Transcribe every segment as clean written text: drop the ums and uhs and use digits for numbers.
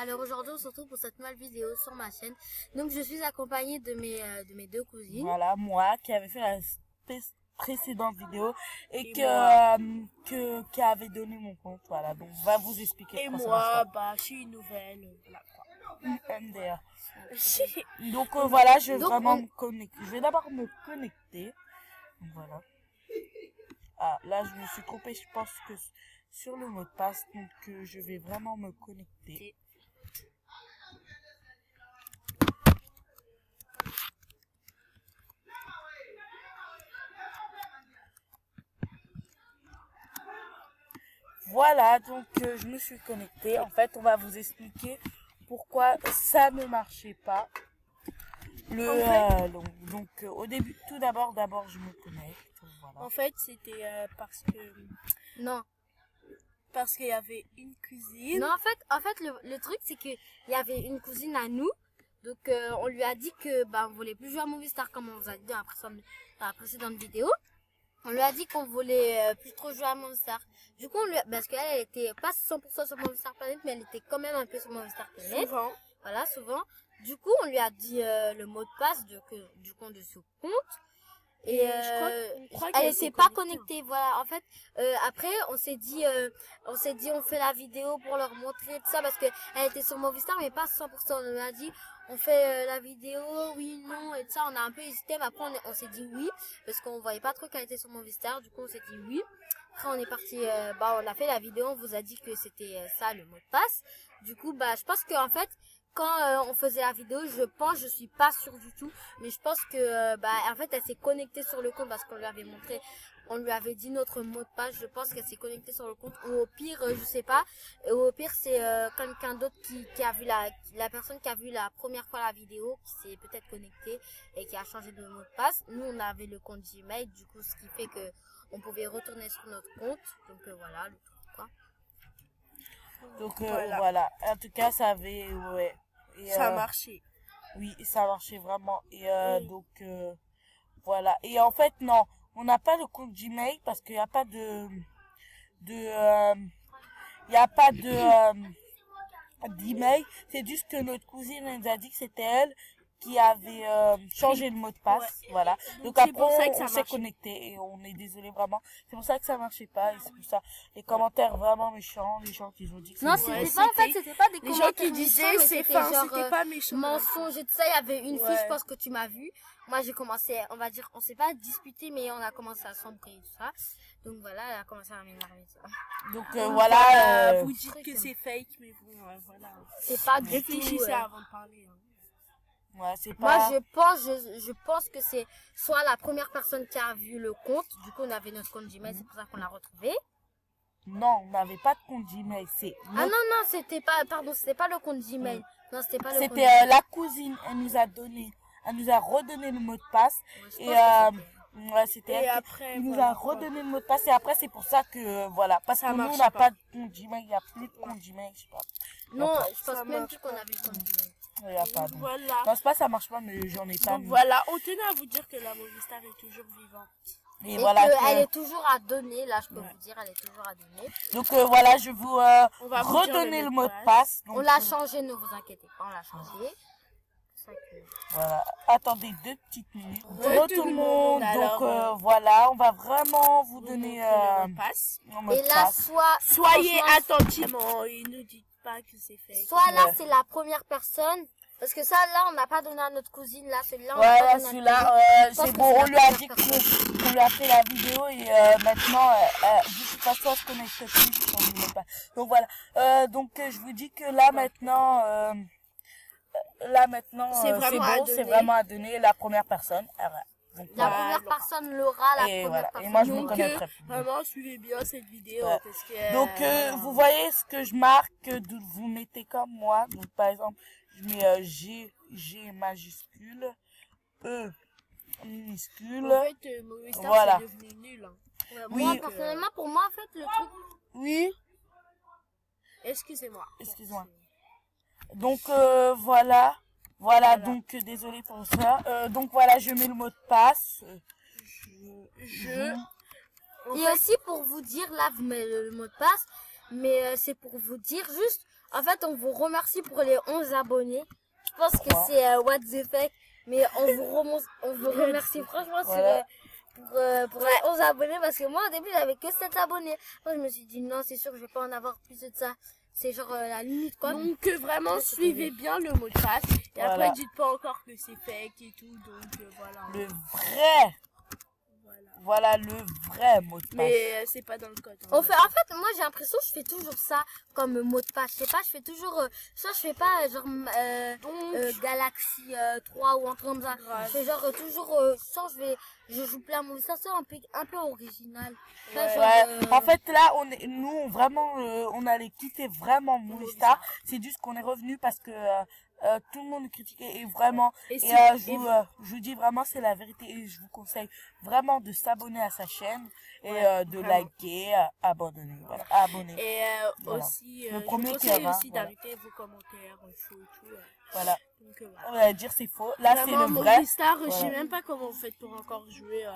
Alors aujourd'hui on se retrouve pour cette nouvelle vidéo sur ma chaîne. Donc je suis accompagnée de mes deux cousines. Voilà, moi qui avait fait la précédente vidéo et qui avait donné mon compte. Voilà, donc on va vous expliquer. Et moi, je suis une nouvelle. MDR. Donc voilà, je vais vraiment me connecter. Je vais d'abord me connecter. Donc, voilà. Ah, là je me suis trompée, je pense que sur le mot de passe, donc je vais vraiment me connecter. Voilà, donc je me suis connectée. En fait, on va vous expliquer pourquoi ça ne marchait pas. Donc au début, tout d'abord, je me connecte. Voilà. En fait, c'était parce qu'il y avait une cousine. Non, en fait le truc c'est que il y avait une cousine à nous. Donc on lui a dit que on voulait plus jouer à Movistar comme on vous a dit dans la précédente vidéo. On lui a dit qu'on voulait plus trop jouer à Movistar. Du coup, parce qu'elle était pas 100% sur Movistar Planet, mais elle était quand même un peu sur Movistar Planet. Souvent. Voilà, souvent. Du coup, on lui a dit le mot de passe du compte de ce compte. Et je crois elle n'était pas connectée. Voilà, en fait, après, on s'est dit, on fait la vidéo pour leur montrer tout ça parce que elle était sur Movistar, mais pas 100%. On lui a dit, on fait la vidéo, oui, non, et tout ça. On a un peu hésité, mais après, on s'est dit oui parce qu'on voyait pas trop qu'elle était sur Movistar. Du coup, on s'est dit oui. Après, on est parti, on a fait la vidéo, on vous a dit que c'était ça le mot de passe. Du coup, je pense qu'en fait, quand on faisait la vidéo, je suis pas sûre du tout, mais je pense que en fait elle s'est connectée sur le compte parce qu'on lui avait montré, on lui avait dit notre mot de passe. Je pense qu'elle s'est connectée sur le compte, ou au pire je sais pas, ou au pire c'est quelqu'un d'autre qui a vu la personne qui a vu la première fois la vidéo qui s'est peut-être connectée et qui a changé de mot de passe. Nous on avait le compte Gmail, du coup ce qui fait que on pouvait retourner sur notre compte. Donc voilà le truc quoi. Donc voilà. En tout cas ça avait ça a marché. Oui, ça marchait vraiment. Et donc voilà. Et en fait non, on n'a pas le compte Gmail parce qu'il n'y a pas d'email. C'est juste que notre cousine nous a dit que c'était elle qui avait changé le mot de passe. Ouais. Voilà. Donc après on s'est connecté et on est désolé vraiment. C'est pour ça que ça marchait pas et c'est pour ça les commentaires vraiment méchants, les gens qui ont dit que non, c'était pas en fait, c'était pas des commentaires. Les gens qui disaient c'est fin, c'était pas méchant. Mensonge et tout ça, il y avait une fille, je pense que tu m'as vu. Moi j'ai commencé, on va dire, on s'est pas disputé mais on a commencé à sombrer et tout ça. Donc voilà, elle a commencé à m'énerver ça. Donc voilà, vous dites que c'est fake mais bon voilà. C'est pas du tout. Réfléchissez avant de parler. Ouais, c'est pas... Moi, je pense que c'est soit la première personne qui a vu le compte. Du coup, on avait notre compte Gmail, c'est pour ça qu'on l'a retrouvé. Non, on n'avait pas de compte Gmail. Ah non, c'était pas, pardon, c'était pas le compte Gmail. Non, c'était pas le compte Gmail. C'était la cousine, elle nous a redonné le mot de passe. Ouais, c'était elle. Après, nous a redonné le mot de passe et après c'est pour ça que voilà, parce que nous on n'a pas de compte Gmail, il n'y a plus de compte Gmail, je sais pas. Non, je pense même plus qu'on avait le compte Gmail. Il n'y a pas. Voilà. Non, c'est pas ça marche pas, mais j'en ai pas. Donc voilà, on tenait à vous dire que la Movistar est toujours vivante. Et voilà, elle est toujours à donner, là je peux vous dire, elle est toujours à donner. Donc voilà, je vous redonner le mot de passe. Donc, on l'a changé, ne vous inquiétez pas, on l'a changé. Voilà, attendez 2 petites minutes. Bonjour tout le monde. Donc voilà, on va vraiment vous donner le mot de passe. Et là, soyez attentivement, et ne dites pas que c'est fait. Soit là, c'est la première personne. Parce que ça, là, on n'a pas donné à notre cousine. Là, celui-là, ouais, celui-là, c'est bon. On lui a dit qu'on lui a fait la vidéo et maintenant, de toute façon, elle se connecte plus sur le mot de passe. Donc voilà. Donc je vous dis que là maintenant, c'est vraiment à donner la première personne. Donc, la première personne l'aura, la première personne. Et moi, je me connaîtrai plus. Vraiment, suivez bien cette vidéo. Ouais. Parce que, donc, vous voyez ce que je marque, vous mettez comme moi. Donc, par exemple, je mets G majuscule, E minuscule. En fait, Movistar, voilà. c'est devenu nul. Hein. Ouais, oui. Moi, personnellement, pour moi, en fait, le truc... Oui. Excusez-moi. Donc, voilà. Voilà, donc désolé pour ça. Donc voilà, je mets le mot de passe. Et aussi pour vous dire, là vous mettez le mot de passe, Mais c'est pour vous dire juste, en fait, on vous remercie pour les 11 abonnés. Je pense que c'est what the fuck, mais on vous remercie franchement Voilà. pour les 11 abonnés, parce que moi, au début, j'avais que 7 abonnés. Moi, je me suis dit, non, c'est sûr que je vais pas en avoir plus de ça. C'est genre la limite, quoi. Donc vraiment, suivez bien le mot de passe. Et Voilà. après, dites pas encore que c'est fake et tout. Donc voilà. Le vrai. Voilà le vrai mot de passe. Mais c'est pas dans le code. En fait, moi, j'ai l'impression que je fais toujours ça comme mot de passe. Je sais pas, je fais toujours, ça, je fais pas genre Galaxy 3 ou un truc comme ça. Grave. Je fais genre toujours, ça, je joue plein de ça, c'est un peu original. Ça, Ouais. genre, Ouais, en fait là nous vraiment on allait quitter vraiment Movistar. C'est juste qu'on est revenu parce que tout le monde nous critiquait et vraiment je vous dis vraiment c'est la vérité et je vous conseille vraiment de s'abonner à sa chaîne et de vraiment. liker, abandonner, voilà, abonner. Et Voilà. aussi, Le je premier vous qui conseille aura, aussi voilà. d'arrêter vos commentaires faux et tout. Voilà. Donc voilà. On va dire c'est faux. Là c'est Vraiment, le vrai. Movistar, je sais Voilà. même pas comment vous faites pour encore jouer.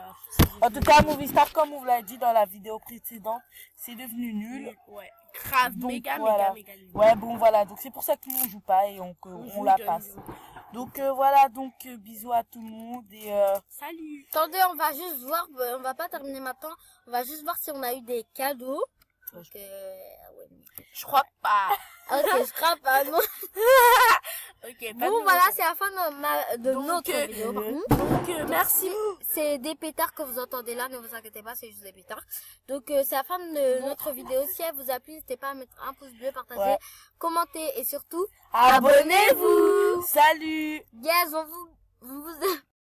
En tout cas Movistar comme on vous l'a dit dans la vidéo précédente, c'est devenu nul. Ouais, grave, Donc, méga voilà. nul. Ouais, bon, voilà. Donc, c'est pour ça que nous, on joue pas et on vous la donne passe. le- Donc, voilà. Donc, bisous à tout le monde et Salut. attendez, on va juste voir, on va pas terminer maintenant, on va juste voir si on a eu des cadeaux. Donc, ouais. Je crois pas. Ok, je crois pas, non. Ok, Bon, voilà, c'est la fin de Donc, notre vidéo, par contre. Donc, merci. C'est des pétards que vous entendez là, ne vous inquiétez pas, c'est juste des pétards. Donc c'est la fin de notre vidéo. Si elle vous a plu, n'hésitez pas à mettre un pouce bleu, partager, Ouais. commenter et surtout, abonnez-vous. Salut. yes, on vous